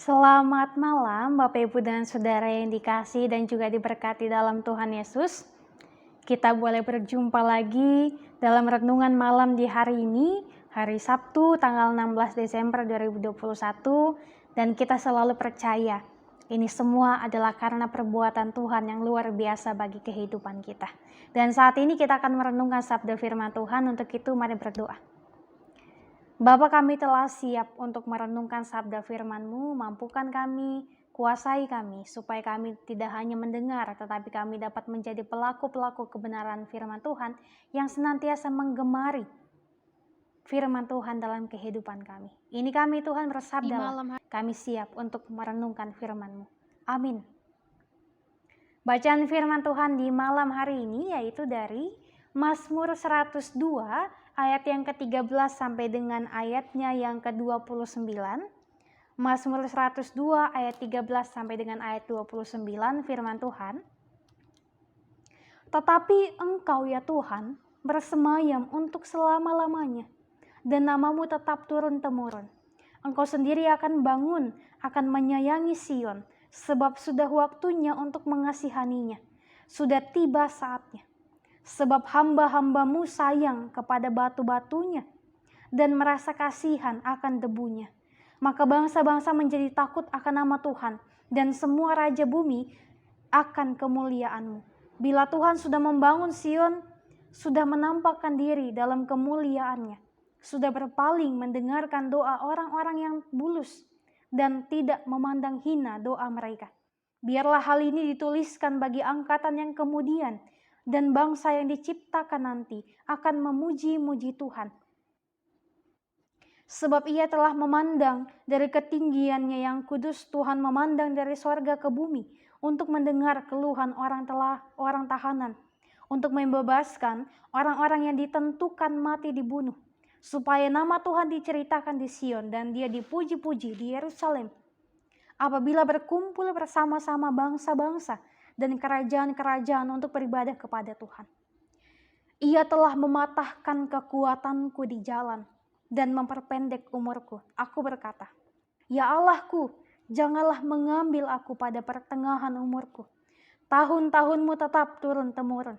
Selamat malam Bapak Ibu dan Saudara yang dikasihi dan juga diberkati dalam Tuhan Yesus. Kita boleh berjumpa lagi dalam renungan malam di hari ini, hari Sabtu tanggal 16 Desember 2021, dan kita selalu percaya ini semua adalah karena perbuatan Tuhan yang luar biasa bagi kehidupan kita. Dan saat ini kita akan merenungkan sabda firman Tuhan. Untuk itu mari berdoa. Bapa, kami telah siap untuk merenungkan sabda firman-Mu. Mampukan kami, kuasai kami, supaya kami tidak hanya mendengar, tetapi kami dapat menjadi pelaku-pelaku kebenaran firman Tuhan yang senantiasa menggemari firman Tuhan dalam kehidupan kami. Ini kami Tuhan, bersabdalah, kami siap untuk merenungkan firman-Mu. Amin. Bacaan firman Tuhan di malam hari ini yaitu dari Mazmur 102 ayat yang ke-13 sampai dengan ayatnya yang ke-29. Mazmur 102 ayat 13 sampai dengan ayat 29 firman Tuhan. Tetapi Engkau ya Tuhan bersemayam untuk selama-lamanya, dan nama-Mu tetap turun-temurun. Engkau sendiri akan bangun, akan menyayangi Sion, sebab sudah waktunya untuk mengasihaninya. Sudah tiba saatnya. Sebab hamba-hamba-Mu sayang kepada batu-batunya dan merasa kasihan akan debunya. Maka bangsa-bangsa menjadi takut akan nama Tuhan, dan semua raja bumi akan kemuliaan-Mu. Bila Tuhan sudah membangun Sion, sudah menampakkan diri dalam kemuliaannya, sudah berpaling mendengarkan doa orang-orang yang bulus dan tidak memandang hina doa mereka. Biarlah hal ini dituliskan bagi angkatan yang kemudian, dan bangsa yang diciptakan nanti akan memuji-muji Tuhan. Sebab Ia telah memandang dari ketinggiannya yang kudus, Tuhan memandang dari sorga ke bumi untuk mendengar keluhan orang tahanan, untuk membebaskan orang-orang yang ditentukan mati dibunuh, supaya nama Tuhan diceritakan di Sion dan Dia dipuji-puji di Yerusalem. Apabila berkumpul bersama-sama bangsa-bangsa dan kerajaan-kerajaan untuk beribadah kepada Tuhan. Ia telah mematahkan kekuatanku di jalan dan memperpendek umurku. Aku berkata, ya Allahku, janganlah mengambil aku pada pertengahan umurku. Tahun-tahunmu tetap turun-temurun.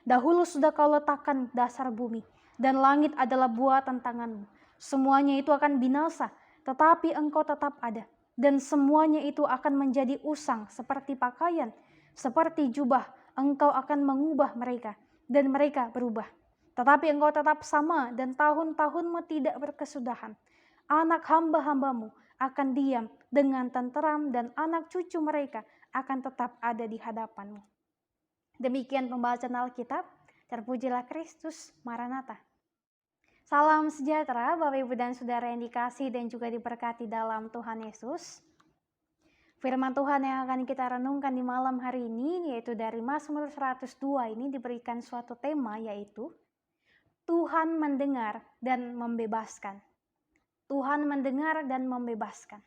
Dahulu sudah Kau letakkan dasar bumi, dan langit adalah buatan tangan-Mu. Semuanya itu akan binasa, tetapi Engkau tetap ada. Dan semuanya itu akan menjadi usang seperti pakaian, seperti jubah. Engkau akan mengubah mereka, dan mereka berubah. Tetapi Engkau tetap sama, dan tahun-tahunmu tidak berkesudahan. Anak hamba-hamba-Mu akan diam dengan tenteram, dan anak cucu mereka akan tetap ada di hadapan-Mu. Demikian pembacaan Alkitab. Terpujilah Kristus, Maranatha. Salam sejahtera Bapak Ibu dan Saudara yang dikasihi dan juga diberkati dalam Tuhan Yesus. Firman Tuhan yang akan kita renungkan di malam hari ini yaitu dari Mazmur 102 ini diberikan suatu tema yaitu Tuhan mendengar dan membebaskan. Tuhan mendengar dan membebaskan.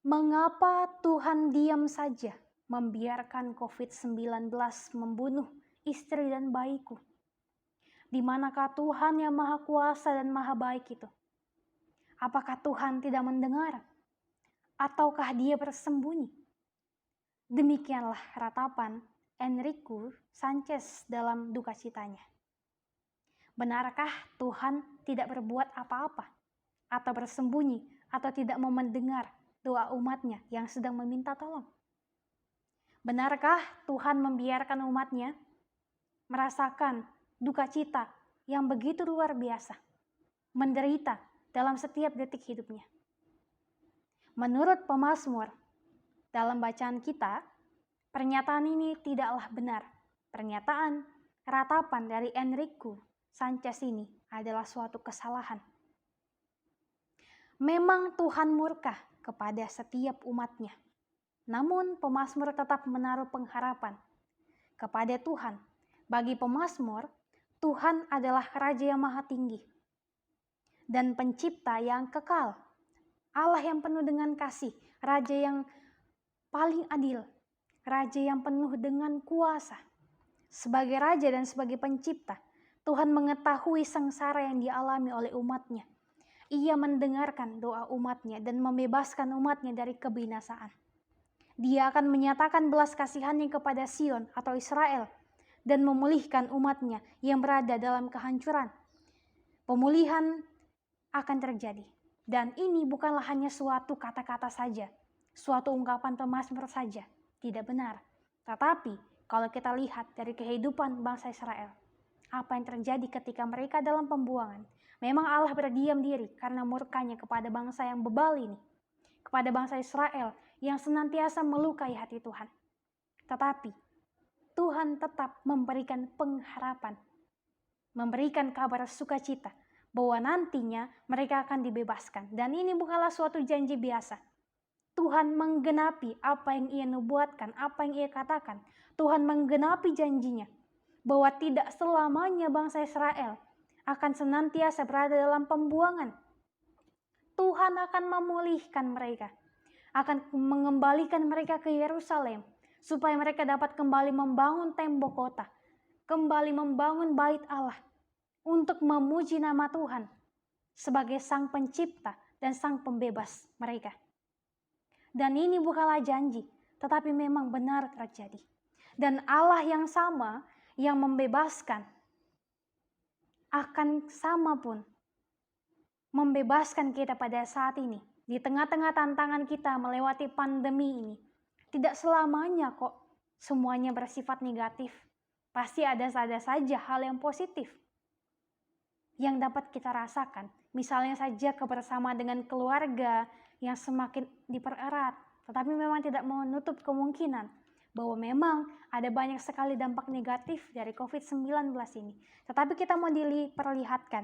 Mengapa Tuhan diam saja membiarkan COVID-19 membunuh istri dan bayiku? Di manakah Tuhan yang Maha Kuasa dan Maha Baik itu? Apakah Tuhan tidak mendengar? Ataukah Dia bersembunyi? Demikianlah ratapan Enrique Sanchez dalam duka citanya. Benarkah Tuhan tidak berbuat apa-apa? Atau bersembunyi? Atau tidak mau mendengar doa umatnya yang sedang meminta tolong? Benarkah Tuhan membiarkan umatnya merasakan duka cita yang begitu luar biasa, menderita dalam setiap detik hidupnya? Menurut pemazmur, dalam bacaan kita, pernyataan ini tidaklah benar. Pernyataan ratapan dari Enrique Sanchez ini adalah suatu kesalahan. Memang Tuhan murka kepada setiap umatnya. Namun pemazmur tetap menaruh pengharapan kepada Tuhan. Bagi pemazmur, Tuhan adalah Raja yang Maha Tinggi dan Pencipta yang kekal, Allah yang penuh dengan kasih, Raja yang paling adil, Raja yang penuh dengan kuasa. Sebagai Raja dan sebagai Pencipta, Tuhan mengetahui sengsara yang dialami oleh umatnya. Ia mendengarkan doa umatnya dan membebaskan umatnya dari kebinasaan. Dia akan menyatakan belas kasihannya kepada Sion atau Israel dan memulihkan umatnya yang berada dalam kehancuran. Pemulihan akan terjadi. Dan ini bukanlah hanya suatu kata-kata saja, suatu ungkapan pemazmur saja. Tidak benar. Tetapi kalau kita lihat dari kehidupan bangsa Israel, apa yang terjadi ketika mereka dalam pembuangan, memang Allah berdiam diri karena murkanya kepada bangsa yang bebal ini, kepada bangsa Israel yang senantiasa melukai hati Tuhan. Tetapi Tuhan tetap memberikan pengharapan, memberikan kabar sukacita bahwa nantinya mereka akan dibebaskan. Dan ini bukanlah suatu janji biasa. Tuhan menggenapi apa yang ia nubuatkan, apa yang ia katakan. Tuhan menggenapi janjinya bahwa tidak selamanya bangsa Israel akan senantiasa berada dalam pembuangan. Tuhan akan memulihkan mereka, akan mengembalikan mereka ke Yerusalem, supaya mereka dapat kembali membangun tembok kota, kembali membangun bait Allah, untuk memuji nama Tuhan sebagai Sang Pencipta dan Sang Pembebas mereka. Dan ini bukanlah janji, tetapi memang benar terjadi. Dan Allah yang sama yang membebaskan akan sama pun membebaskan kita pada saat ini. Di tengah-tengah tantangan kita melewati pandemi ini, tidak selamanya kok semuanya bersifat negatif. Pasti ada saja hal yang positif yang dapat kita rasakan. Misalnya saja kebersamaan dengan keluarga yang semakin dipererat. Tetapi memang tidak menutup kemungkinan bahwa memang ada banyak sekali dampak negatif dari COVID-19 ini. Tetapi kita mau diperlihatkan,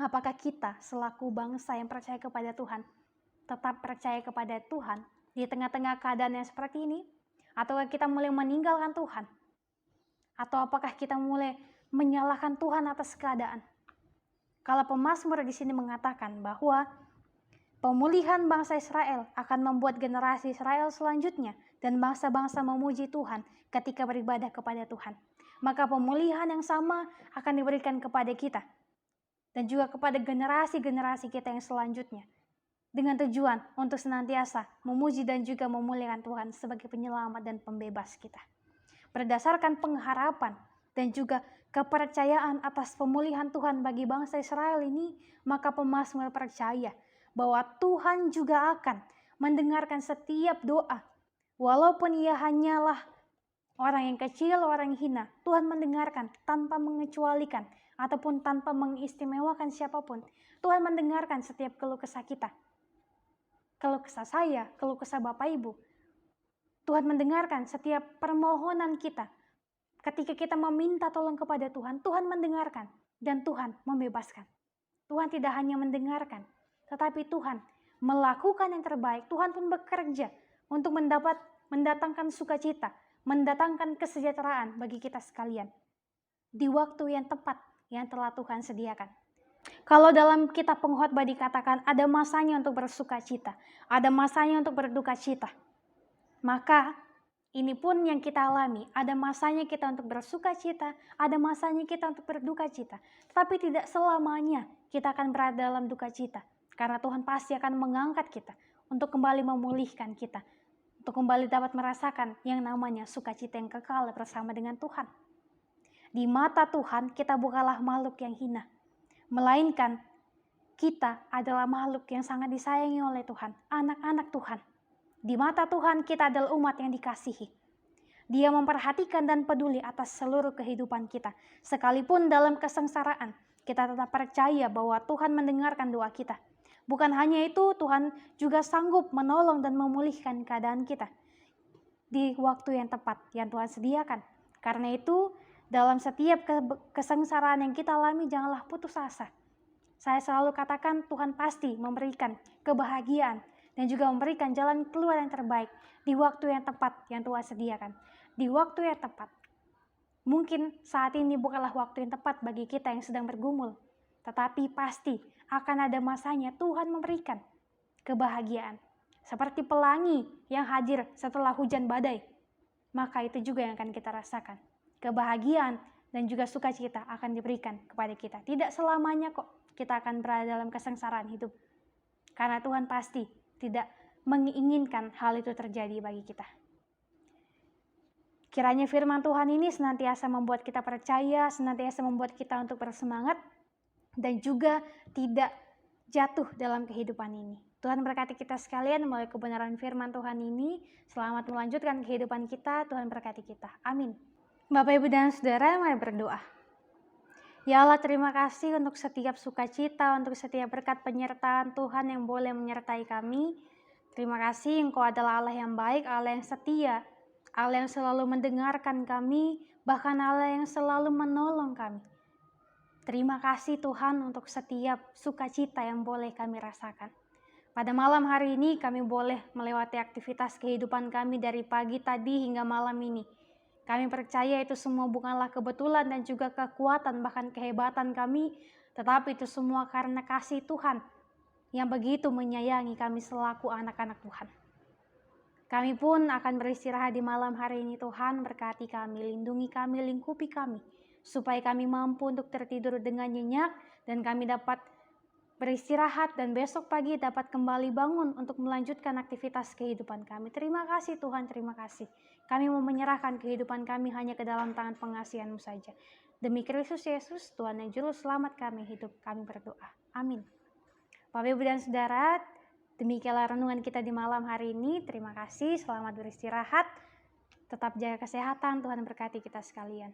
apakah kita selaku bangsa yang percaya kepada Tuhan, tetap percaya kepada Tuhan di tengah-tengah keadaan yang seperti ini? Atau kita mulai meninggalkan Tuhan? Atau apakah kita mulai menyalahkan Tuhan atas keadaan? Kalau pemazmur di sini mengatakan bahwa pemulihan bangsa Israel akan membuat generasi Israel selanjutnya dan bangsa-bangsa memuji Tuhan ketika beribadah kepada Tuhan, maka pemulihan yang sama akan diberikan kepada kita dan juga kepada generasi-generasi kita yang selanjutnya, dengan tujuan untuk senantiasa memuji dan juga memuliakan Tuhan sebagai penyelamat dan pembebas kita. Berdasarkan pengharapan dan juga kepercayaan atas pemulihan Tuhan bagi bangsa Israel ini, maka pemazmur percaya bahwa Tuhan juga akan mendengarkan setiap doa. Walaupun ia hanyalah orang yang kecil, orang yang hina, Tuhan mendengarkan tanpa mengecualikan ataupun tanpa mengistimewakan siapapun. Tuhan mendengarkan setiap keluh kesah kita. Keluh kesah saya, keluh kesah Bapak Ibu. Tuhan mendengarkan setiap permohonan kita. Ketika kita meminta tolong kepada Tuhan, Tuhan mendengarkan dan Tuhan membebaskan. Tuhan tidak hanya mendengarkan, tetapi Tuhan melakukan yang terbaik. Tuhan pun bekerja untuk mendatangkan sukacita, mendatangkan kesejahteraan bagi kita sekalian di waktu yang tepat yang telah Tuhan sediakan. Kalau dalam kitab pengkhotbah dikatakan ada masanya untuk bersukacita, ada masanya untuk berduka cita, maka ini pun yang kita alami. Ada masanya kita untuk bersuka cita, ada masanya kita untuk berduka cita. Tetapi tidak selamanya kita akan berada dalam duka cita. Karena Tuhan pasti akan mengangkat kita untuk kembali memulihkan kita. Untuk kembali dapat merasakan yang namanya sukacita yang kekal bersama dengan Tuhan. Di mata Tuhan kita bukanlah makhluk yang hina. Melainkan kita adalah makhluk yang sangat disayangi oleh Tuhan. Anak-anak Tuhan. Di mata Tuhan kita adalah umat yang dikasihi. Dia memperhatikan dan peduli atas seluruh kehidupan kita. Sekalipun dalam kesengsaraan, kita tetap percaya bahwa Tuhan mendengarkan doa kita. Bukan hanya itu, Tuhan juga sanggup menolong dan memulihkan keadaan kita di waktu yang tepat yang Tuhan sediakan. Karena itu, dalam setiap kesengsaraan yang kita alami, janganlah putus asa. Saya selalu katakan Tuhan pasti memberikan kebahagiaan dan juga memberikan jalan keluar yang terbaik di waktu yang tepat yang Tuhan sediakan. Di waktu yang tepat. Mungkin saat ini bukanlah waktu yang tepat bagi kita yang sedang bergumul. Tetapi pasti akan ada masanya Tuhan memberikan kebahagiaan. Seperti pelangi yang hadir setelah hujan badai. Maka itu juga yang akan kita rasakan. Kebahagiaan dan juga sukacita akan diberikan kepada kita. Tidak selamanya kok kita akan berada dalam kesengsaraan hidup. Karena Tuhan pasti tidak menginginkan hal itu terjadi bagi kita. Kiranya firman Tuhan ini senantiasa membuat kita percaya, senantiasa membuat kita untuk bersemangat, dan juga tidak jatuh dalam kehidupan ini. Tuhan berkati kita sekalian melalui kebenaran firman Tuhan ini. Selamat melanjutkan kehidupan kita. Tuhan berkati kita. Amin. Bapak, Ibu, dan Saudara, mari berdoa. Ya Allah, terima kasih untuk setiap sukacita, untuk setiap berkat penyertaan Tuhan yang boleh menyertai kami. Terima kasih Engkau adalah Allah yang baik, Allah yang setia, Allah yang selalu mendengarkan kami, bahkan Allah yang selalu menolong kami. Terima kasih Tuhan untuk setiap sukacita yang boleh kami rasakan. Pada malam hari ini kami boleh melewati aktivitas kehidupan kami dari pagi tadi hingga malam ini. Kami percaya itu semua bukanlah kebetulan dan juga kekuatan bahkan kehebatan kami, tetapi itu semua karena kasih Tuhan yang begitu menyayangi kami selaku anak-anak Tuhan. Kami pun akan beristirahat di malam hari ini. Tuhan berkati kami, lindungi kami, lingkupi kami, supaya kami mampu untuk tertidur dengan nyenyak dan kami dapat beristirahat dan besok pagi dapat kembali bangun untuk melanjutkan aktivitas kehidupan kami. Terima kasih Tuhan, terima kasih. Kami mau menyerahkan kehidupan kami hanya ke dalam tangan pengasihan-Mu saja. Demi Kristus Yesus, Tuhan yang Juru Selamat kami hidup, kami berdoa. Amin. Bapak, Ibu, dan Saudara, demikianlah renungan kita di malam hari ini. Terima kasih, selamat beristirahat. Tetap jaga kesehatan, Tuhan berkati kita sekalian.